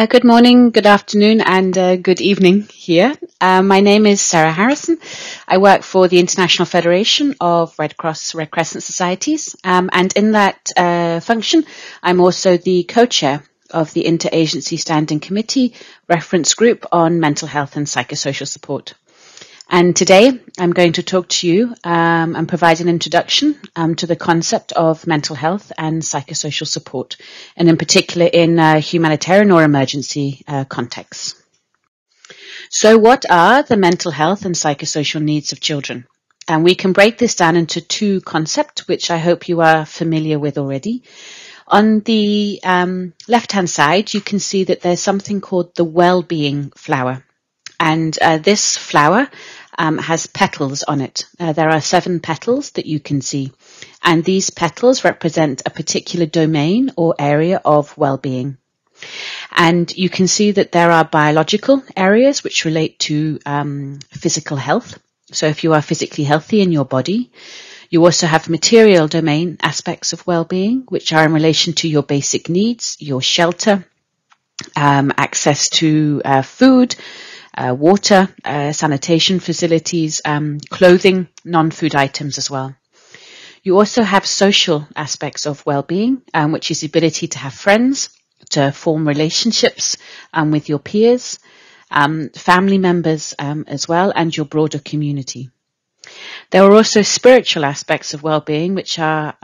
Good morning, good afternoon, and good evening here. My name is Sarah Harrison. I work for the International Federation of Red Cross Red Crescent Societies, and in that function, I'm also the co-chair of the Interagency Standing Committee Reference Group on Mental Health and Psychosocial Support. And today I'm going to talk to you and provide an introduction to the concept of mental health and psychosocial support, and in particular in humanitarian or emergency contexts. So what are the mental health and psychosocial needs of children? And we can break this down into two concepts, which I hope you are familiar with already. On the left-hand side, you can see that there's something called the well-being flower. And this flower has petals on it. There are 7 petals that you can see. And these petals represent a particular domain or area of well-being. And you can see that there are biological areas which relate to physical health. So if you are physically healthy in your body, you also have material domain aspects of well-being, which are in relation to your basic needs, your shelter, access to food, water, sanitation facilities, clothing, non-food items as well. You also have social aspects of well-being, which is the ability to have friends, to form relationships with your peers, family members as well, and your broader community. There are also spiritual aspects of well-being, which are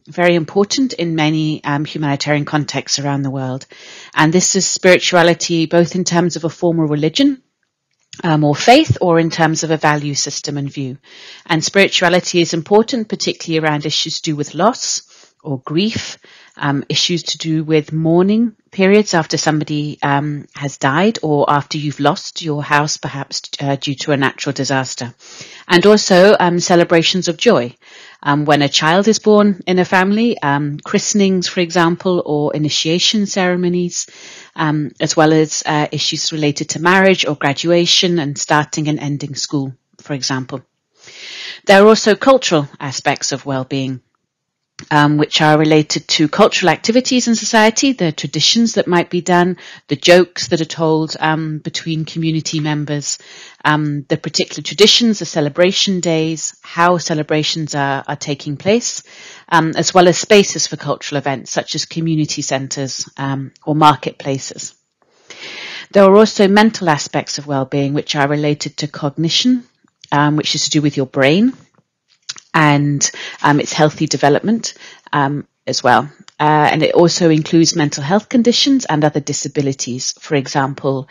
very important in many humanitarian contexts around the world. And this is spirituality both in terms of a form of religion, or faith, or in terms of a value system and view. And spirituality is important, particularly around issues to do with loss or grief, issues to do with mourning periods after somebody has died, or after you've lost your house, perhaps due to a natural disaster. And also celebrations of joy. When a child is born in a family, christenings, for example, or initiation ceremonies, as well as issues related to marriage or graduation and starting and ending school, for example. There are also cultural aspects of well-being, which are related to cultural activities in society, the traditions that might be done, the jokes that are told between community members, the particular traditions, the celebration days, how celebrations are taking place, as well as spaces for cultural events such as community centres or marketplaces. There are also mental aspects of well-being which are related to cognition, which is to do with your brain, and its healthy development as well. And it also includes mental health conditions and other disabilities. For example,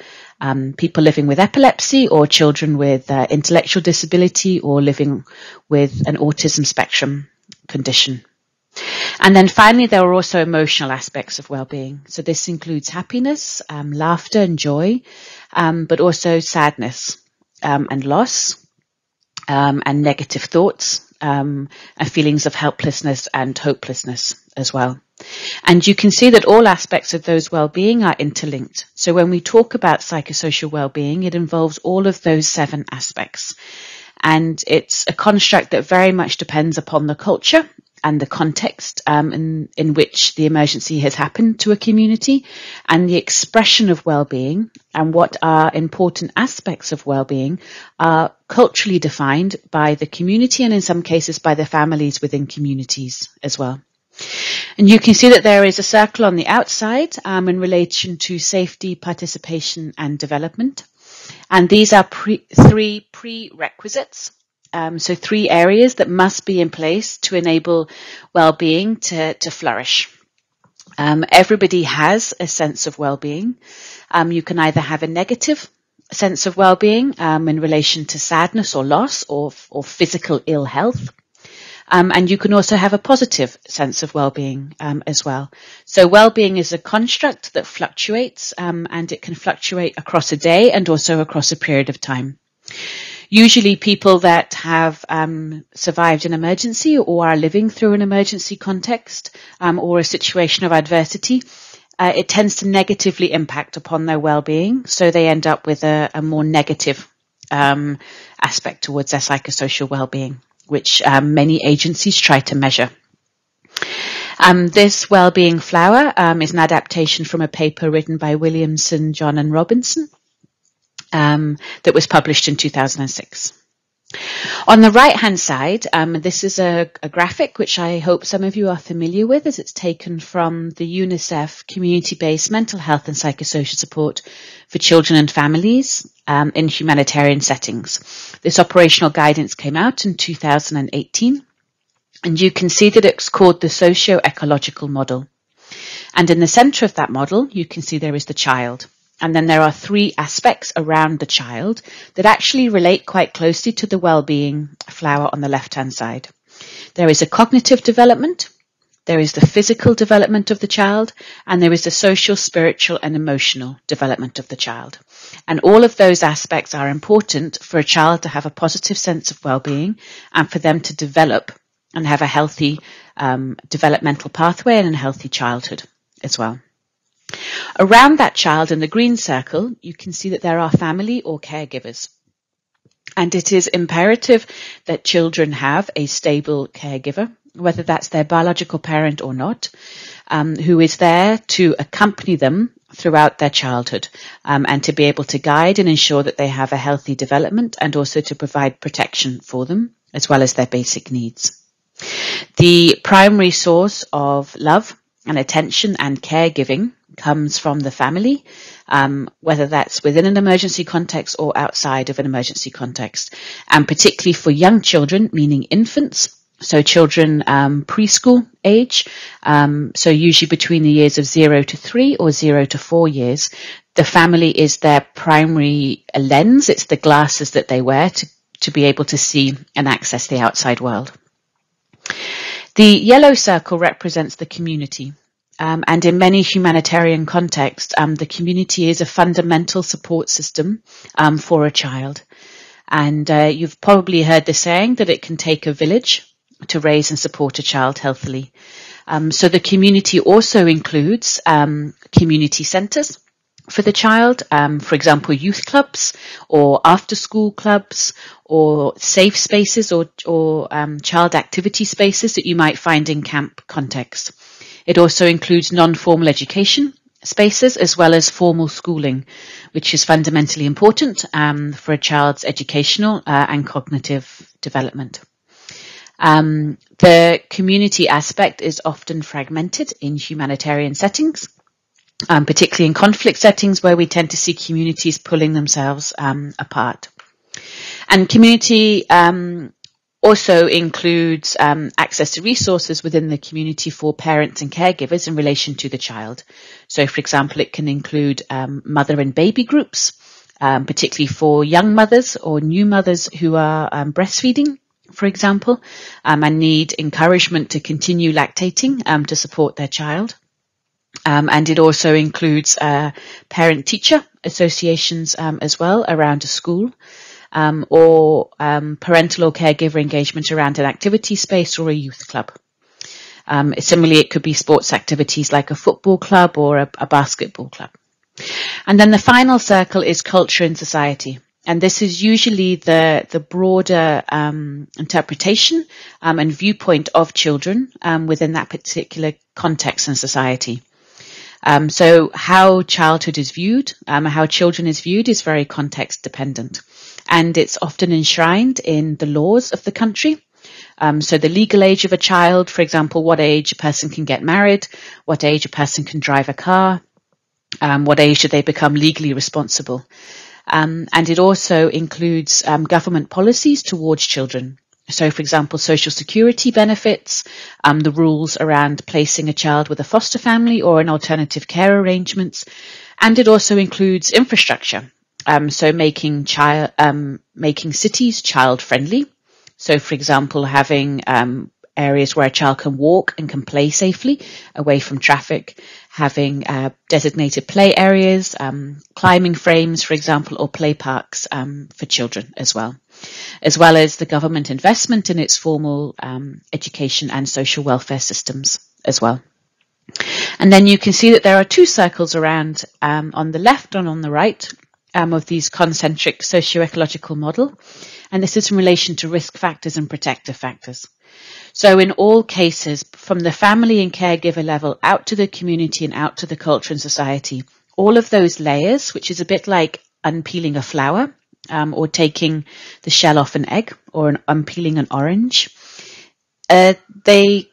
people living with epilepsy, or children with intellectual disability, or living with an autism spectrum condition. And then finally, there are also emotional aspects of well-being. So this includes happiness, laughter and joy, but also sadness and loss, and negative thoughts, and feelings of helplessness and hopelessness as well. And you can see that all aspects of those well-being are interlinked. So when we talk about psychosocial well-being, it involves all of those 7 aspects. And it's a construct that very much depends upon the culture and the context in which the emergency has happened to a community, and the expression of well-being and what are important aspects of well-being are culturally defined by the community, and in some cases by the families within communities as well. And you can see that there is a circle on the outside in relation to safety, participation and development. And these are 3 prerequisites. So 3 areas that must be in place to enable well-being to flourish. Everybody has a sense of well-being. You can either have a negative sense of well-being in relation to sadness or loss or physical ill health. And you can also have a positive sense of well-being as well. So well-being is a construct that fluctuates, and it can fluctuate across a day and also across a period of time. Usually people that have survived an emergency or are living through an emergency context or a situation of adversity, it tends to negatively impact upon their well-being. So they end up with a more negative aspect towards their psychosocial well-being, which many agencies try to measure. This well-being flower is an adaptation from a paper written by Williamson, John and Robinson that was published in 2006. On the right-hand side, this is a graphic which I hope some of you are familiar with, as it's taken from the UNICEF Community-Based Mental Health and Psychosocial Support for Children and Families in Humanitarian Settings. This operational guidance came out in 2018, and you can see that it's called the socio-ecological model. And in the centre of that model, you can see there is the child. And then there are three aspects around the child that actually relate quite closely to the well-being flower on the left-hand side. There is a cognitive development, there is the physical development of the child, and there is the social, spiritual, and emotional development of the child. And all of those aspects are important for a child to have a positive sense of well-being and for them to develop and have a healthy developmental pathway and a healthy childhood as well. Around that child in the green circle, you can see that there are family or caregivers. And it is imperative that children have a stable caregiver, whether that's their biological parent or not, who is there to accompany them throughout their childhood and to be able to guide and ensure that they have a healthy development and also to provide protection for them as well as their basic needs. The primary source of love and attention and caregiving comes from the family, whether that's within an emergency context or outside of an emergency context, and particularly for young children, meaning infants, so children preschool age, so usually between the years of 0 to 3 or 0 to 4 years, the family is their primary lens. It's the glasses that they wear to be able to see and access the outside world. The yellow circle represents the community. And in many humanitarian contexts, the community is a fundamental support system for a child. And you've probably heard the saying that it can take a village to raise and support a child healthily. So the community also includes community centres for the child, for example, youth clubs or after-school clubs or safe spaces or child activity spaces that you might find in camp context. It also includes non-formal education spaces as well as formal schooling, which is fundamentally important for a child's educational and cognitive development. The community aspect is often fragmented in humanitarian settings, particularly in conflict settings where we tend to see communities pulling themselves apart. And community also includes access to resources within the community for parents and caregivers in relation to the child. So, for example, it can include mother and baby groups, particularly for young mothers or new mothers who are breastfeeding, for example, and need encouragement to continue lactating to support their child. And it also includes parent-teacher associations as well around a school. Or parental or caregiver engagement around an activity space or a youth club. Similarly, it could be sports activities like a football club or a basketball club. And then the final circle is culture and society. And this is usually the broader interpretation and viewpoint of children within that particular context and society. So how childhood is viewed, how children is viewed is very context dependent. And it's often enshrined in the laws of the country. So the legal age of a child, for example, what age a person can get married, what age a person can drive a car, what age do they become legally responsible. And it also includes government policies towards children. So, for example, social security benefits, the rules around placing a child with a foster family or an alternative care arrangements. And it also includes infrastructure. So making cities child-friendly. So, for example, having areas where a child can walk and can play safely away from traffic, having designated play areas, climbing frames, for example, or play parks for children as well as the government investment in its formal education and social welfare systems as well. And then you can see that there are two circles around on the left and on the right. of these concentric socio-ecological model, and this is in relation to risk factors and protective factors. So in all cases, from the family and caregiver level out to the community and out to the culture and society, all of those layers, which is a bit like unpeeling a flower, or taking the shell off an egg, or unpeeling an orange, they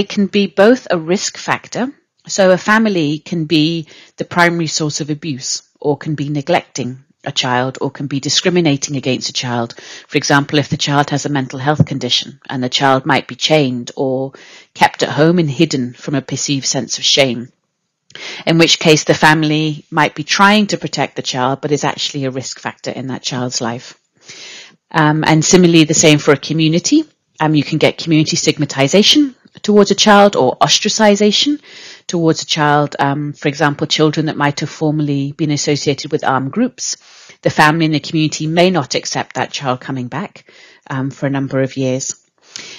can be both a risk factor. So a family can be the primary source of abuse, or can be neglecting a child, or can be discriminating against a child. For example, if the child has a mental health condition and the child might be chained or kept at home and hidden from a perceived sense of shame, in which case the family might be trying to protect the child but is actually a risk factor in that child's life. And similarly, the same for a community. You can get community stigmatization towards a child, or ostracization towards a child. For example, children that might have formerly been associated with armed groups. The family and the community may not accept that child coming back for a number of years.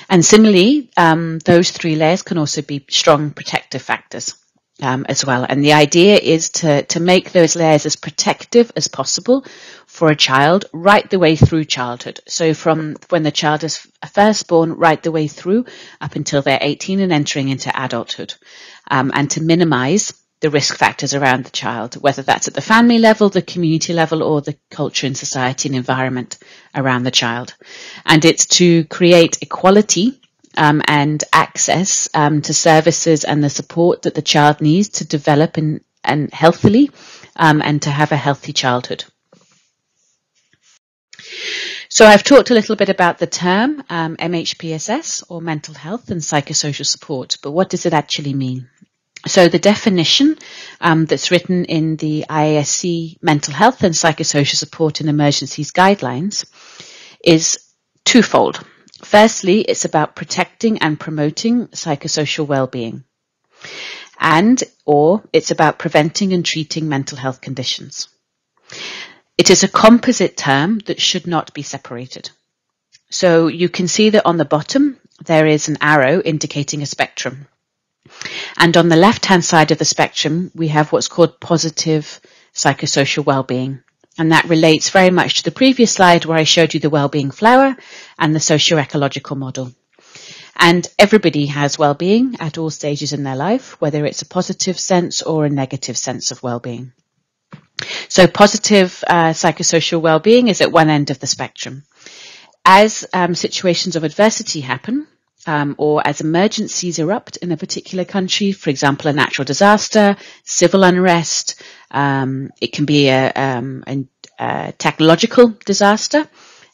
And similarly, those three layers can also be strong protective factors as well. And the idea is to make those layers as protective as possible for a child right the way through childhood. So from when the child is first born right the way through up until they're 18 and entering into adulthood, and to minimize the risk factors around the child, whether that's at the family level, the community level, or the culture and society and environment around the child. And it's to create equality and access to services and the support that the child needs to develop and healthily, and to have a healthy childhood. So I've talked a little bit about the term MHPSS, or mental health and psychosocial support, but what does it actually mean? So the definition that's written in the IASC Mental Health and Psychosocial Support in Emergencies Guidelines is twofold. Firstly, it's about protecting and promoting psychosocial well-being, or it's about preventing and treating mental health conditions. It is a composite term that should not be separated. So you can see that on the bottom there is an arrow indicating a spectrum. And on the left-hand side of the spectrum, we have what's called positive psychosocial well-being. And that relates very much to the previous slide where I showed you the well-being flower and the socio-ecological model. And everybody has well-being at all stages in their life, whether it's a positive sense or a negative sense of well-being. So positive psychosocial well-being is at one end of the spectrum. As situations of adversity happen, or as emergencies erupt in a particular country, for example, a natural disaster, civil unrest, it can be a technological disaster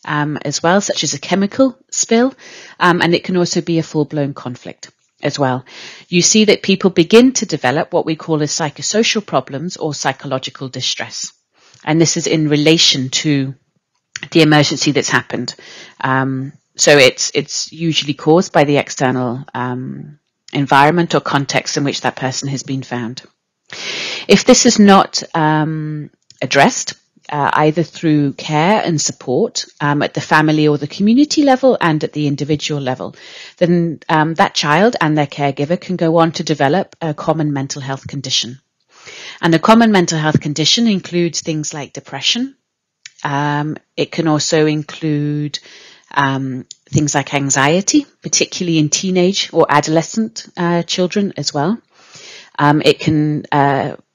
as well, such as a chemical spill, and it can also be a full-blown conflict as well. You see that people begin to develop what we call as psychosocial problems or psychological distress. And this is in relation to the emergency that's happened. So it's usually caused by the external environment or context in which that person has been found. If this is not addressed, either through care and support at the family or the community level and at the individual level, then that child and their caregiver can go on to develop a common mental health condition. And the common mental health condition includes things like depression. It can also include things like anxiety, particularly in teenage or adolescent children as well. It can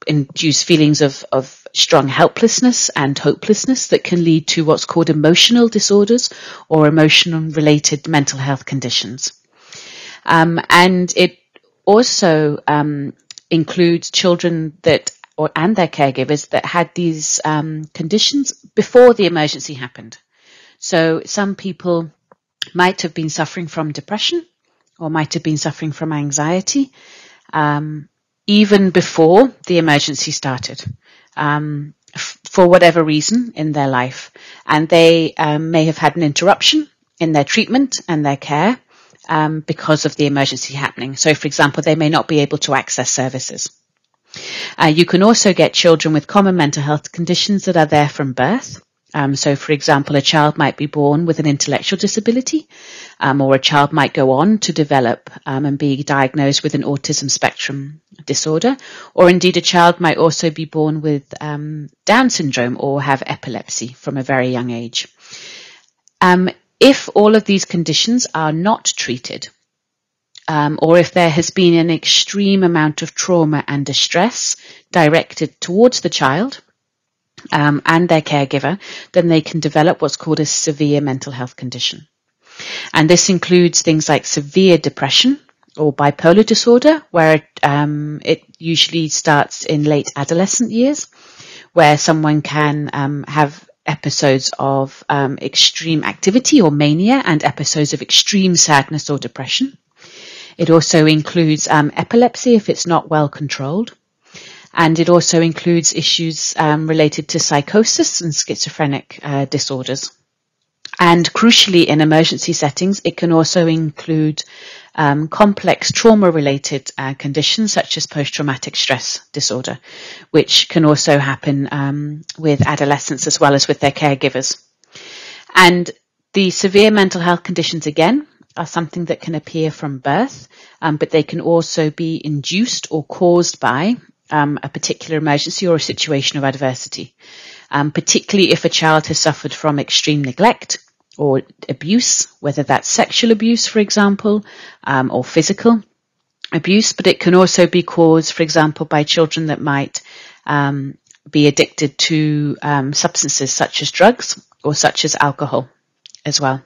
induce feelings of strong helplessness and hopelessness that can lead to what's called emotional disorders or emotional-related mental health conditions. And it also includes children and their caregivers that had these conditions before the emergency happened. So some people might have been suffering from depression or might have been suffering from anxiety even before the emergency started, for whatever reason in their life. And they may have had an interruption in their treatment and their care because of the emergency happening. So, for example, they may not be able to access services. You can also get children with common mental health conditions that are there from birth. So, for example, a child might be born with an intellectual disability, or a child might go on to develop and be diagnosed with an autism spectrum disorder, or indeed a child might also be born with Down syndrome or have epilepsy from a very young age. If all of these conditions are not treated, or if there has been an extreme amount of trauma and distress directed towards the child and their caregiver, then they can develop what's called a severe mental health condition. And this includes things like severe depression or bipolar disorder, where it usually starts in late adolescent years, where someone can have episodes of extreme activity or mania and episodes of extreme sadness or depression. It also includes epilepsy if it's not well controlled. And it also includes issues related to psychosis and schizophrenic disorders. And crucially, in emergency settings, it can also include complex trauma-related conditions such as post-traumatic stress disorder, which can also happen with adolescents as well as with their caregivers. And the severe mental health conditions, again, are something that can appear from birth, but they can also be induced or caused by a particular emergency or a situation of adversity, particularly if a child has suffered from extreme neglect or abuse, whether that's sexual abuse, for example, or physical abuse, but it can also be caused, for example, by children that might be addicted to substances such as drugs or such as alcohol as well.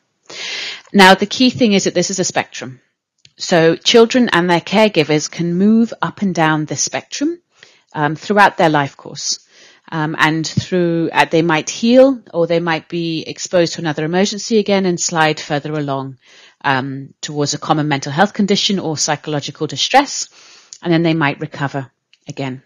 Now, the key thing is that this is a spectrum. So children and their caregivers can move up and down this spectrum throughout their life course. And through they might heal, or they might be exposed to another emergency again and slide further along towards a common mental health condition or psychological distress, and then they might recover again.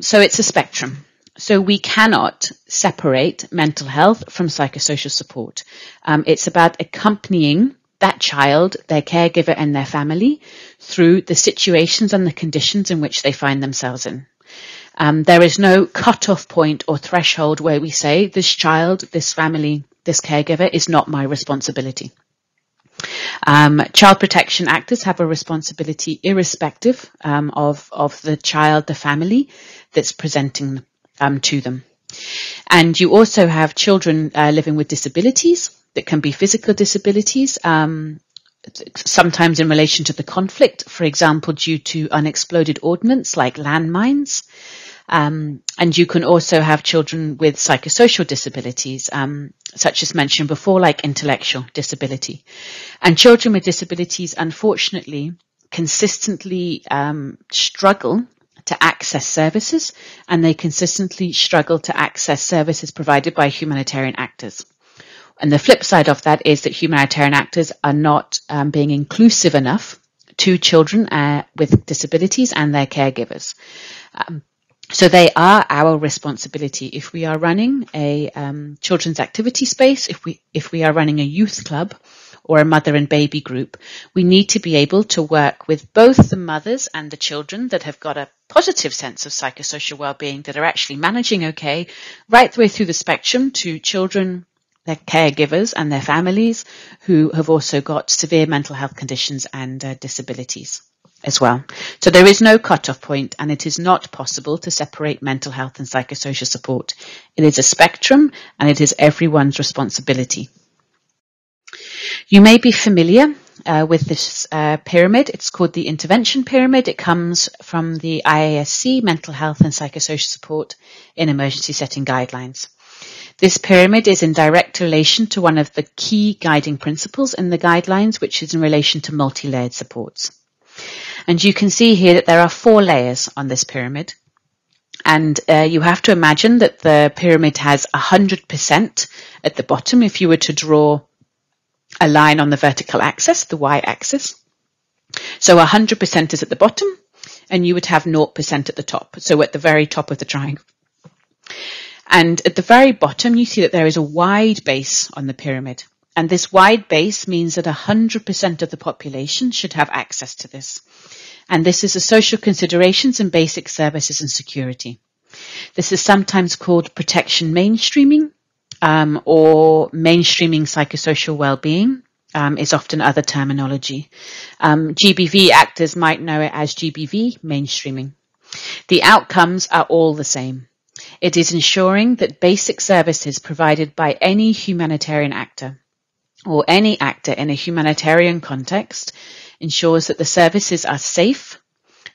So it's a spectrum. So we cannot separate mental health from psychosocial support. It's about accompanying that child, their caregiver and their family through the situations and the conditions in which they find themselves in. There is no cut-off point or threshold where we say this child, this family, this caregiver is not my responsibility. Child protection actors have a responsibility irrespective of the child, the family that's presenting to them. And you also have children living with disabilities that can be physical disabilities, sometimes in relation to the conflict, for example, due to unexploded ordnance like landmines. And you can also have children with psychosocial disabilities, such as mentioned before, like intellectual disability. And children with disabilities, unfortunately, consistently struggle to access services, and they consistently struggle to access services provided by humanitarian actors. And the flip side of that is that humanitarian actors are not being inclusive enough to children with disabilities and their caregivers. So they are our responsibility. If we are running a children's activity space, if we are running a youth club or a mother and baby group, we need to be able to work with both the mothers and the children that have got a positive sense of psychosocial well-being, that are actually managing okay, right the way through the spectrum to children, their caregivers and their families who have also got severe mental health conditions and disabilities as well. So there is no cut-off point, and it is not possible to separate mental health and psychosocial support. It is a spectrum, and it is everyone's responsibility. You may be familiar with this pyramid. It's called the intervention pyramid. It comes from the IASC Mental Health and Psychosocial Support in Emergency Setting Guidelines. This pyramid is in direct relation to one of the key guiding principles in the guidelines, which is in relation to multi-layered supports. And you can see here that there are 4 layers on this pyramid. And you have to imagine that the pyramid has 100% at the bottom. If you were to draw a line on the vertical axis, the y-axis. So 100% is at the bottom, and you would have 0% at the top. So at the very top of the triangle. And at the very bottom, you see that there is a wide base on the pyramid. And this wide base means that 100% of the population should have access to this. And this is the social considerations and basic services and security. This is sometimes called protection mainstreaming, or mainstreaming psychosocial well-being, is often other terminology. GBV actors might know it as GBV mainstreaming. The outcomes are all the same. It is ensuring that basic services provided by any humanitarian actor or any actor in a humanitarian context ensures that the services are safe,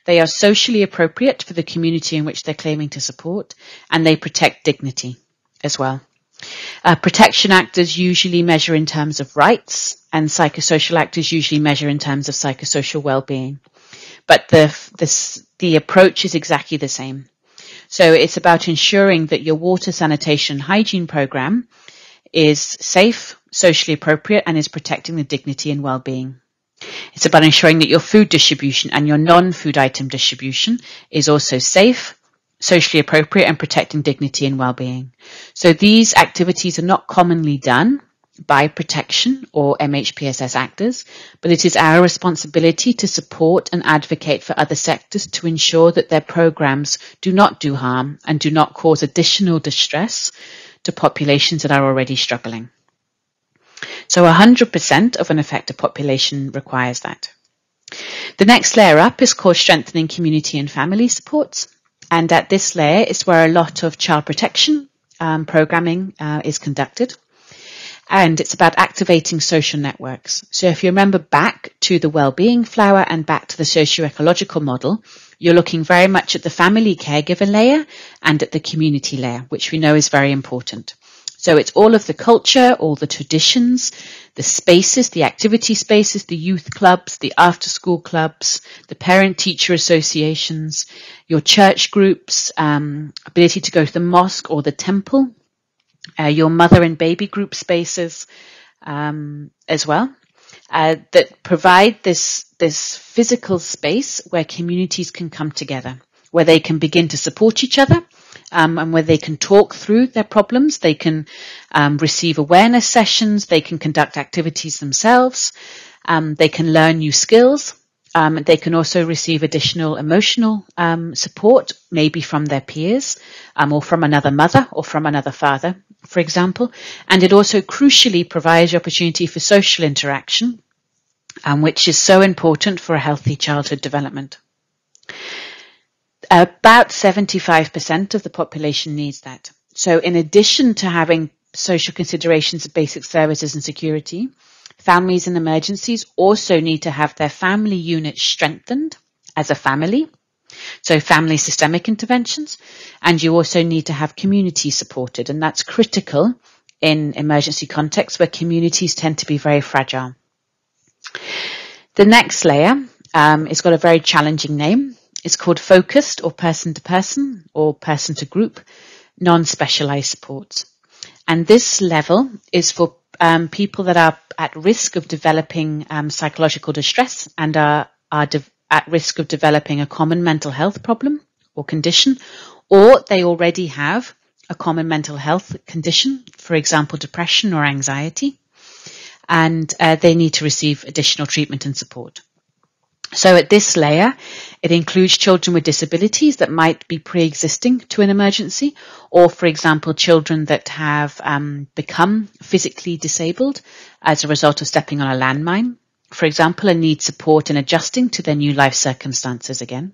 they are socially appropriate for the community in which they're claiming to support, and they protect dignity as well. Protection actors usually measure in terms of rights, and psychosocial actors usually measure in terms of psychosocial well-being. But the approach is exactly the same. So it's about ensuring that your water, sanitation, hygiene program is safe, socially appropriate, and is protecting the dignity and well-being. It's about ensuring that your food distribution and your non-food item distribution is also safe, socially appropriate, and protecting dignity and well-being. So these activities are not commonly done by protection or MHPSS actors, but it is our responsibility to support and advocate for other sectors to ensure that their programs do not do harm and do not cause additional distress to populations that are already struggling. So 100% of an affected population requires that. The next layer up is called strengthening community and family supports. And at this layer is where a lot of child protection programming is conducted. And it's about activating social networks. So if you remember back to the well-being flower and back to the socio-ecological model, you're looking very much at the family caregiver layer and at the community layer, which we know is very important. So it's all of the culture, all the traditions, the spaces, the activity spaces, the youth clubs, the after-school clubs, the parent-teacher associations, your church groups, ability to go to the mosque or the temple, your mother and baby group spaces as well, that provide this physical space where communities can come together, where they can begin to support each other, and where they can talk through their problems, they can receive awareness sessions, they can conduct activities themselves, they can learn new skills, they can also receive additional emotional support, maybe from their peers, or from another mother or from another father, for example. And it also crucially provides the opportunity for social interaction, which is so important for a healthy childhood development. About 75% of the population needs that. So in addition to having social considerations of basic services and security, families in emergencies also need to have their family unit strengthened as a family. So family systemic interventions, and you also need to have community supported, and that's critical in emergency contexts where communities tend to be very fragile. The next layer has got a very challenging name. It's called focused or person-to-person or person-to-group non-specialized supports. And this level is for people that are at risk of developing psychological distress and are at risk of developing a common mental health problem or condition, or they already have a common mental health condition, for example, depression or anxiety, and they need to receive additional treatment and support. So at this layer, it includes children with disabilities that might be pre-existing to an emergency, or, for example, children that have become physically disabled as a result of stepping on a landmine, for example, and need support in adjusting to their new life circumstances again.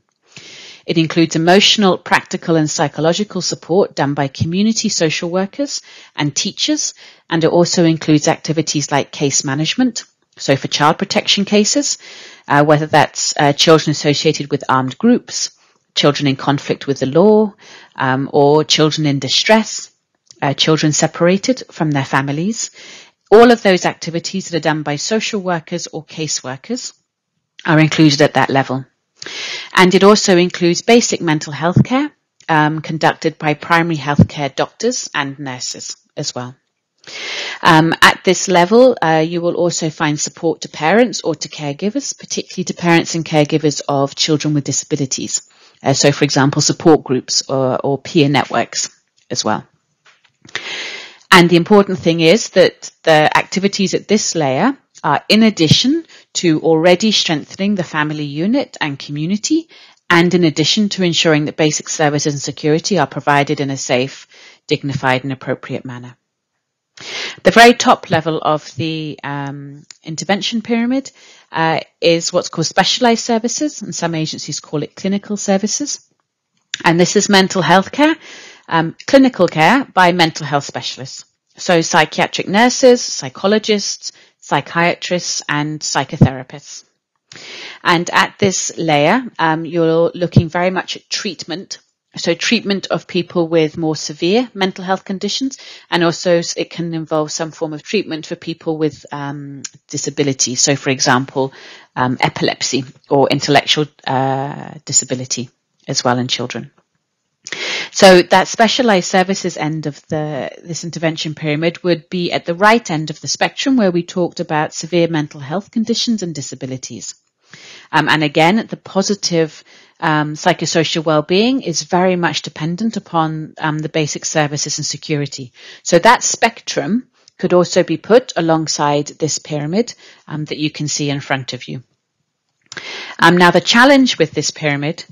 It includes emotional, practical, and psychological support done by community social workers and teachers, and it also includes activities like case management, so for child protection cases, whether that's children associated with armed groups, children in conflict with the law, or children in distress, children separated from their families. All of those activities that are done by social workers or caseworkers are included at that level. And it also includes basic mental health care conducted by primary health care doctors and nurses as well. At this level, you will also find support to parents or to caregivers, particularly to parents and caregivers of children with disabilities. So, for example, support groups or peer networks as well. And the important thing is that the activities at this layer are in addition to already strengthening the family unit and community, and in addition to ensuring that basic services and security are provided in a safe, dignified and appropriate manner. The very top level of the intervention pyramid is what's called specialised services, and some agencies call it clinical services. And this is mental health care, clinical care by mental health specialists. So psychiatric nurses, psychologists, psychiatrists, and psychotherapists. And at this layer, you're looking very much at treatment. So treatment of people with more severe mental health conditions, and also it can involve some form of treatment for people with disability. So, for example, epilepsy or intellectual disability as well in children. So that specialised services end of this intervention pyramid would be at the right end of the spectrum, where we talked about severe mental health conditions and disabilities. And again, the positive psychosocial well-being is very much dependent upon the basic services and security. So that spectrum could also be put alongside this pyramid that you can see in front of you. Now, the challenge with this pyramid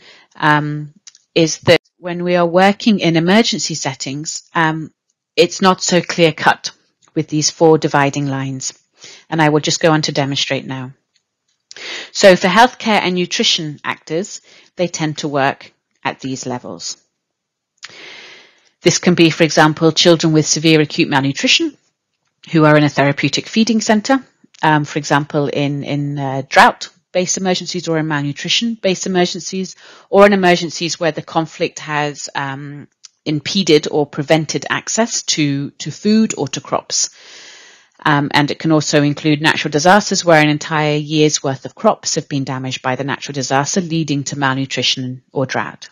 is that when we are working in emergency settings, it's not so clear-cut with these 4 dividing lines. And I will just go on to demonstrate now. So for healthcare and nutrition actors, they tend to work at these levels. This can be, for example, children with severe acute malnutrition who are in a therapeutic feeding centre, for example, in drought-based emergencies or in malnutrition-based emergencies, or in emergencies where the conflict has impeded or prevented access to food or to crops. And it can also include natural disasters where an entire year's worth of crops have been damaged by the natural disaster, leading to malnutrition or drought.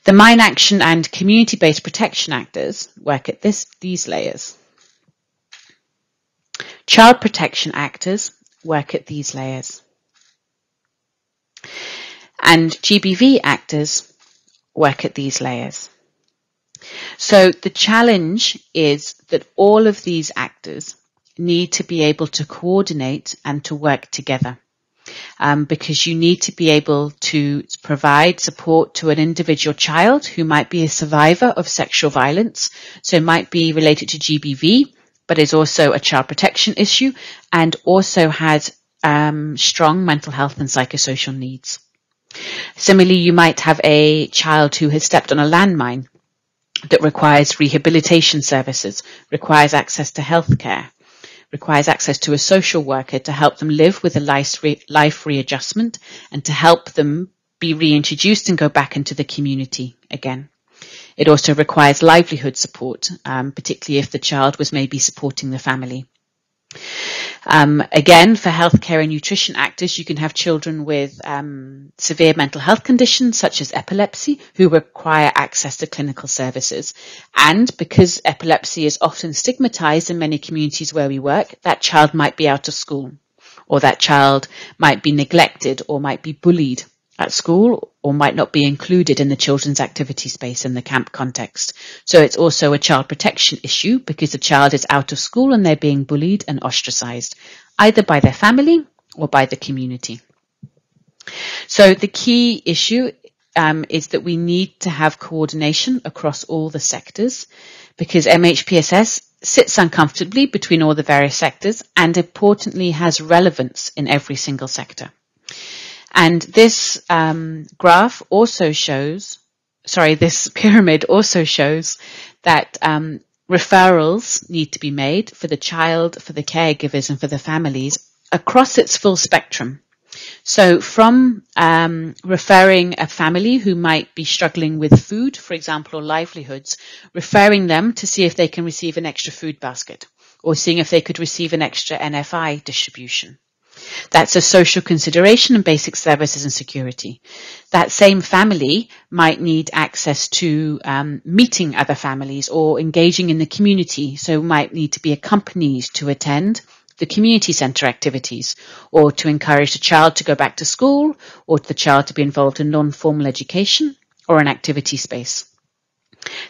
The mine action and community-based protection actors work at these layers. Child protection actors work at these layers. And GBV actors work at these layers. So the challenge is that all of these actors need to be able to coordinate and to work together, because you need to be able to provide support to an individual child who might be a survivor of sexual violence, so it might be related to GBV, but is also a child protection issue and also has strong mental health and psychosocial needs. Similarly, you might have a child who has stepped on a landmine that requires rehabilitation services, requires access to healthcare, requires access to a social worker to help them live with a life readjustment and to help them be reintroduced and go back into the community again. It also requires livelihood support, particularly if the child was maybe supporting the family. Again, for healthcare and nutrition actors, you can have children with severe mental health conditions such as epilepsy who require access to clinical services. And because epilepsy is often stigmatized in many communities where we work, that child might be out of school, or that child might be neglected or might be bullied at school, or might not be included in the children's activity space in the camp context. So it's also a child protection issue because the child is out of school and they're being bullied and ostracized, either by their family or by the community. So the key issue is that we need to have coordination across all the sectors, because MHPSS sits uncomfortably between all the various sectors and importantly has relevance in every single sector. And this graph also shows, this pyramid also shows that referrals need to be made for the child, for the caregivers and for the families across its full spectrum. So from referring a family who might be struggling with food, for example, or livelihoods, referring them to see if they can receive an extra food basket or seeing if they could receive an extra NFI distribution. That's a social consideration and basic services and security. That same family might need access to meeting other families or engaging in the community, so might need to be accompanied to attend the community centre activities, or to encourage the child to go back to school, or the child to be involved in non-formal education or an activity space.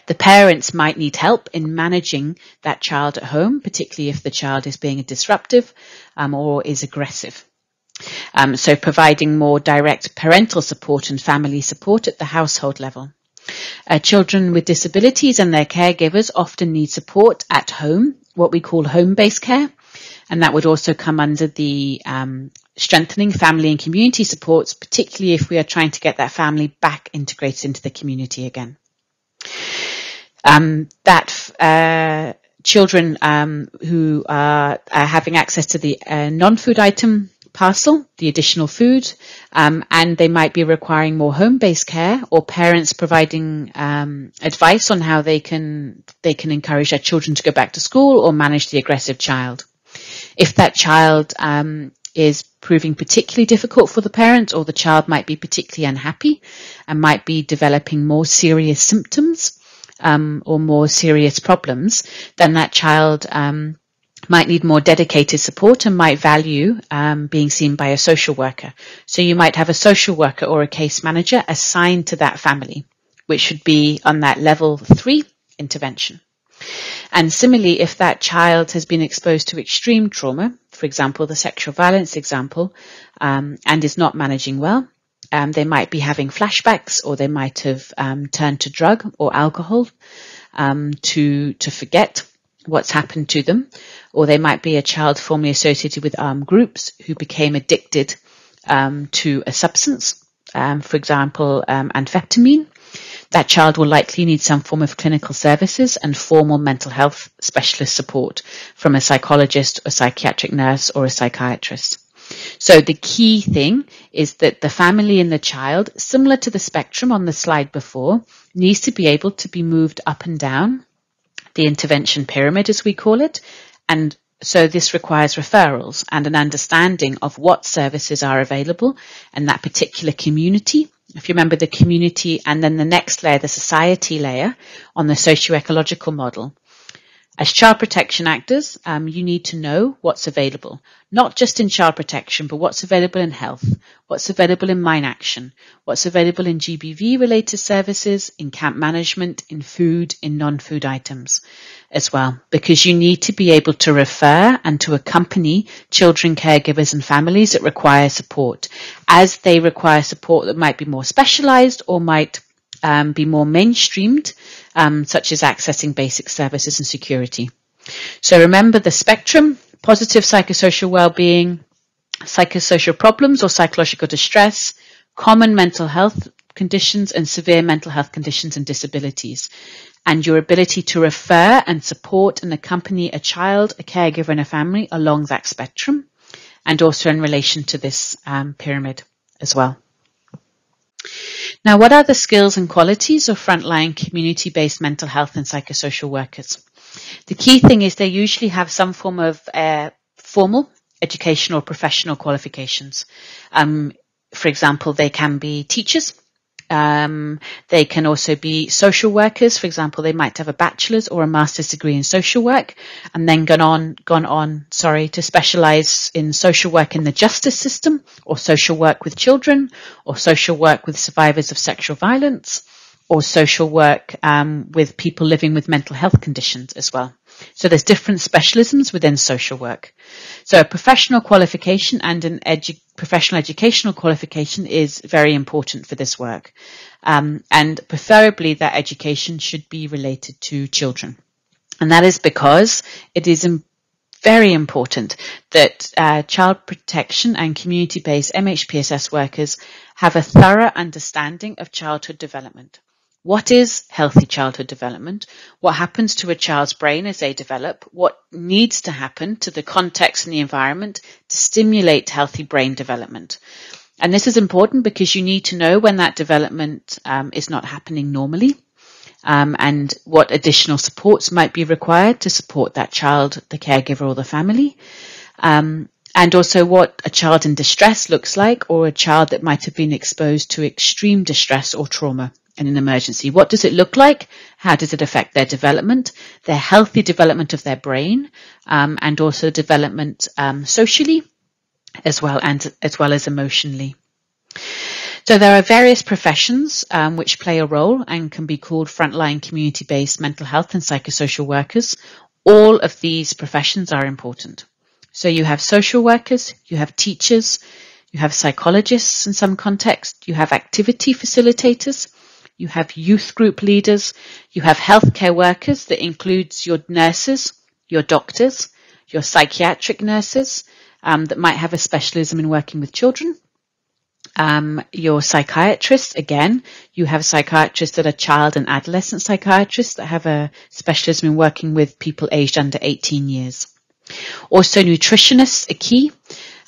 The parents might need help in managing that child at home, particularly if the child is being disruptive or is aggressive. So providing more direct parental support and family support at the household level. Children with disabilities and their caregivers often need support at home what we call home-based care, and that would also come under the strengthening family and community supports, particularly if we are trying to get that family back integrated into the community again. Children who are having access to the non-food item parcel, the additional food, and they might be requiring more home-based care, or parents providing advice on how they can encourage their children to go back to school or manage the aggressive child. If that child is proving particularly difficult for the parent, or the child might be particularly unhappy and might be developing more serious symptoms or more serious problems, then that child might need more dedicated support and might value being seen by a social worker. So you might have a social worker or a case manager assigned to that family, which should be on that level 3 intervention. And similarly, if that child has been exposed to extreme trauma, for example, the sexual violence example, and is not managing well, they might be having flashbacks, or they might have turned to drug or alcohol to forget what's happened to them, or they might be a child formerly associated with armed groups who became addicted to a substance, for example, amphetamine. That child will likely need some form of clinical services and formal mental health specialist support from a psychologist, a psychiatric nurse, or a psychiatrist. So the key thing is that the family and the child, similar to the spectrum on the slide before, needs to be able to be moved up and down the intervention pyramid, as we call it. And so this requires referrals and an understanding of what services are available in that particular community. If you remember the community, and then the next layer, the society layer on the socio-ecological model. As child protection actors, you need to know what's available, not just in child protection, but what's available in health, what's available in mine action, what's available in GBV-related services, in camp management, in food, in non-food items as well, because you need to be able to refer and to accompany children, caregivers and families that require support, as they require support that might be more specialized or might be more mainstreamed, such as accessing basic services and security. So remember the spectrum: positive psychosocial well-being, psychosocial problems or psychological distress, common mental health conditions, and severe mental health conditions and disabilities. And your ability to refer and support and accompany a child, a caregiver and a family along that spectrum, and also in relation to this pyramid as well. Now, what are the skills and qualities of frontline community-based mental health and psychosocial workers? The key thing is they usually have some form of formal educational or professional qualifications. For example, they can be teachers. They can also be social workers. For example, they might have a bachelor's or a master's degree in social work, and then gone on to specialize in social work in the justice system, or social work with children, or social work with survivors of sexual violence, or social work with people living with mental health conditions as well. So there's different specialisms within social work. So a professional qualification and an professional educational qualification is very important for this work. And preferably that education should be related to children. And that is because it is very important that child protection and community-based MHPSS workers have a thorough understanding of childhood development. What is healthy childhood development? What happens to a child's brain as they develop? What needs to happen to the context and the environment to stimulate healthy brain development? And this is important because you need to know when that development is not happening normally, and what additional supports might be required to support that child, the caregiver or the family. And also what a child in distress looks like, or a child that might have been exposed to extreme distress or trauma in an emergency. What does it look like? How does it affect their development, their healthy development of their brain, and also development socially as well as emotionally. So there are various professions which play a role and can be called frontline community-based mental health and psychosocial workers. All of these professions are important. So you have social workers, you have teachers, you have psychologists in some context, you have activity facilitators, you have youth group leaders, you have healthcare workers that includes your nurses, your doctors, your psychiatric nurses that might have a specialism in working with children, your psychiatrists. Again, you have psychiatrists that are child and adolescent psychiatrists that have a specialism in working with people aged under 18 years. Also, nutritionists are key,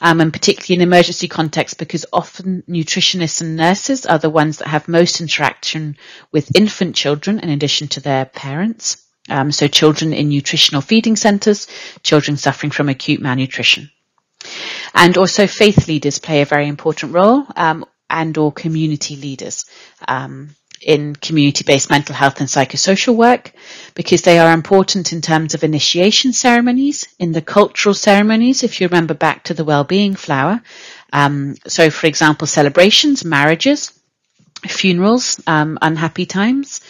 and particularly in emergency contexts, because often nutritionists and nurses are the ones that have most interaction with infant children in addition to their parents. So children in nutritional feeding centres, children suffering from acute malnutrition. And also faith leaders play a very important role, and or community leaders in community-based mental health and psychosocial work, because they are important in terms of initiation ceremonies, in the cultural ceremonies, if you remember back to the well-being flower. So, for example, celebrations, marriages, funerals, unhappy times,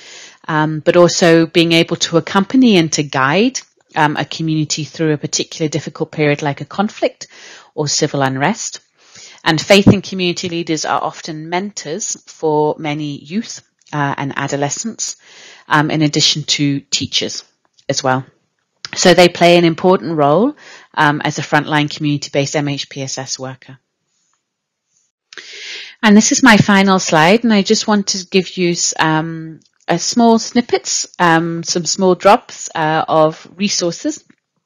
but also being able to accompany and to guide a community through a particular difficult period like a conflict or civil unrest. And faith and community leaders are often mentors for many youth and adolescents, in addition to teachers as well. So they play an important role as a frontline community-based MHPSS worker. And this is my final slide, and I just want to give you small snippets, some small drops of resources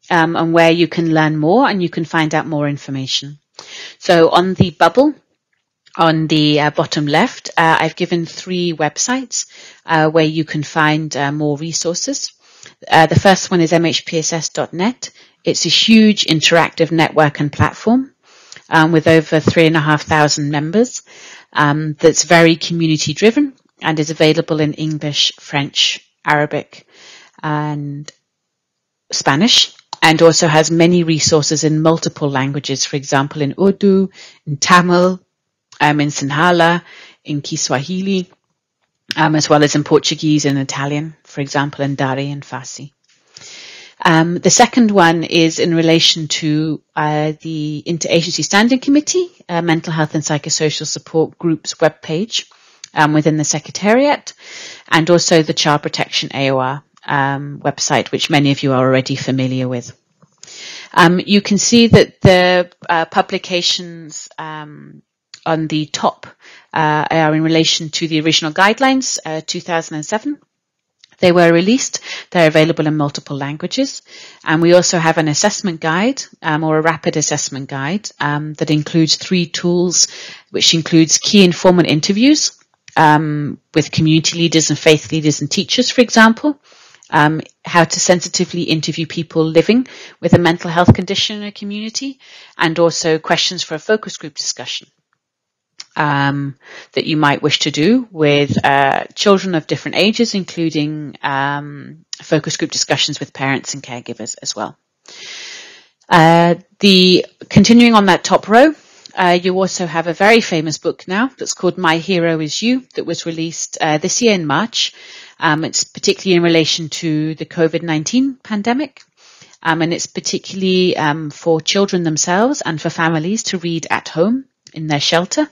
and where you can learn more and you can find out more information. So on the bubble on the bottom left, I've given 3 websites where you can find more resources. The first one is mhpss.net. It's a huge interactive network and platform with over 3,500 members that's very community driven and is available in English, French, Arabic, and Spanish, and also has many resources in multiple languages, for example, in Urdu, in Tamil, in Sinhala, in Kiswahili, as well as in Portuguese and Italian, for example, in Dari and Farsi. The second one is in relation to the Interagency Standing Committee, Mental Health and Psychosocial Support Group's webpage within the Secretariat, and also the Child Protection AOR website, which many of you are already familiar with. You can see that the publications on the top are in relation to the original guidelines, 2007. They were released. They're available in multiple languages. And we also have an assessment guide or a rapid assessment guide that includes 3 tools, which includes key informant interviews with community leaders and faith leaders and teachers, for example, how to sensitively interview people living with a mental health condition in a community, and also questions for a focus group discussion that you might wish to do with children of different ages, including focus group discussions with parents and caregivers as well. Continuing on that top row, you also have a very famous book now that's called My Hero Is You, that was released this year in March. It's particularly in relation to the COVID-19 pandemic, and it's particularly for children themselves and for families to read at home in their shelter.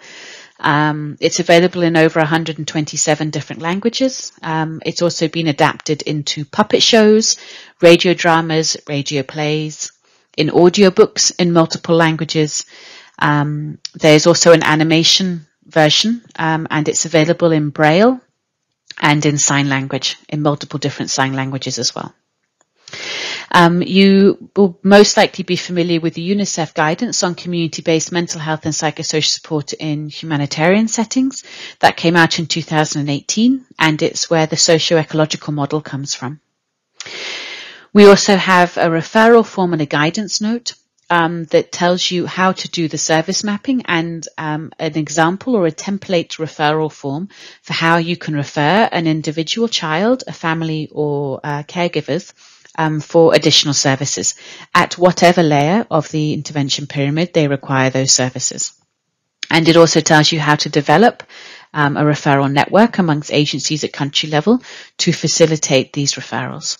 It's available in over 127 different languages. It's also been adapted into puppet shows, radio dramas, radio plays, in audiobooks in multiple languages. There's also an animation version, and it's available in Braille and in sign language, in multiple different sign languages as well. You will most likely be familiar with the UNICEF guidance on community-based mental health and psychosocial support in humanitarian settings. That came out in 2018, and it's where the socio-ecological model comes from. We also have a referral form and a guidance note that tells you how to do the service mapping, and an example or a template referral form for how you can refer an individual child, a family, or caregivers for additional services at whatever layer of the intervention pyramid they require those services. And it also tells you how to develop a referral network amongst agencies at country level to facilitate these referrals.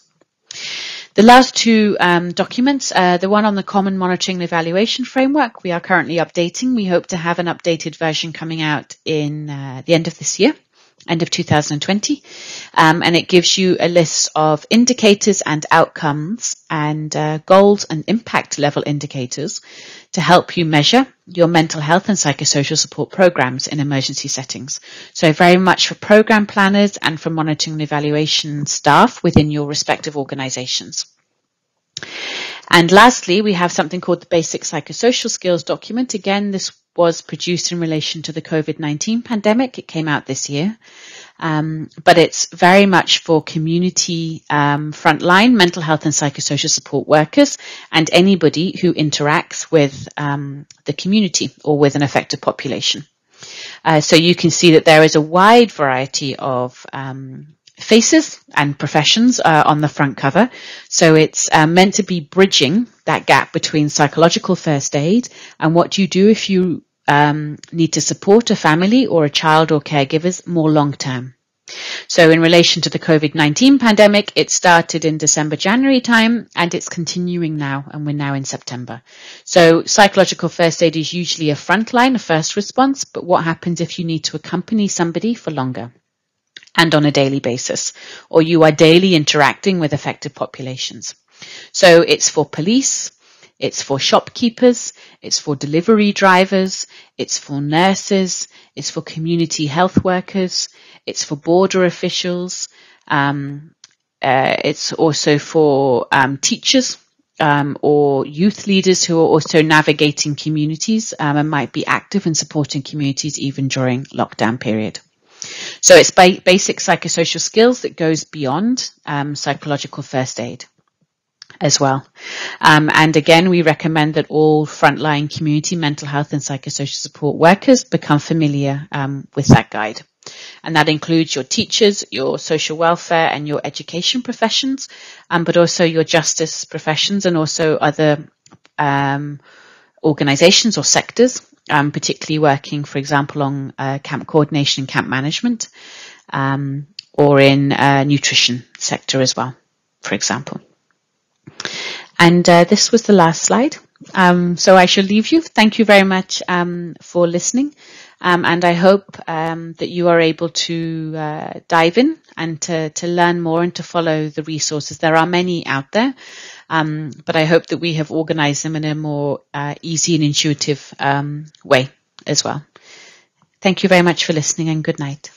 The last 2 documents, the one on the Common Monitoring and Evaluation Framework, we are currently updating. We hope to have an updated version coming out in the end of this year. end of 2020, and it gives you a list of indicators and outcomes and goals and impact level indicators to help you measure your mental health and psychosocial support programs in emergency settings. So very much for program planners and for monitoring and evaluation staff within your respective organizations. And lastly, we have something called the Basic Psychosocial Skills document. Again, this was produced in relation to the COVID-19 pandemic. It came out this year. But it's very much for community frontline mental health and psychosocial support workers and anybody who interacts with the community or with an affected population. So you can see that there is a wide variety of faces and professions on the front cover. So it's meant to be bridging that gap between psychological first aid and what you do if you need to support a family or a child or caregivers more long term. So in relation to the COVID-19 pandemic, it started in December, January time, and it's continuing now, and we're now in September. So psychological first aid is usually a frontline, a first response, but what happens if you need to accompany somebody for longer and on a daily basis, or you are daily interacting with affected populations? So it's for police, it's for shopkeepers, it's for delivery drivers, it's for nurses, it's for community health workers, it's for border officials, it's also for teachers or youth leaders who are also navigating communities and might be active in supporting communities even during lockdown period. So it's basic psychosocial skills that goes beyond psychological first aid as well. And again, we recommend that all frontline community mental health and psychosocial support workers become familiar with that guide. And that includes your teachers, your social welfare and your education professions, but also your justice professions and also other organizations or sectors, particularly working, for example, on camp coordination and camp management, or in nutrition sector as well, for example. And this was the last slide. So I shall leave you. Thank you very much for listening. And I hope that you are able to dive in and to learn more and to follow the resources. There are many out there, but I hope that we have organized them in a more easy and intuitive way as well. Thank you very much for listening, and good night.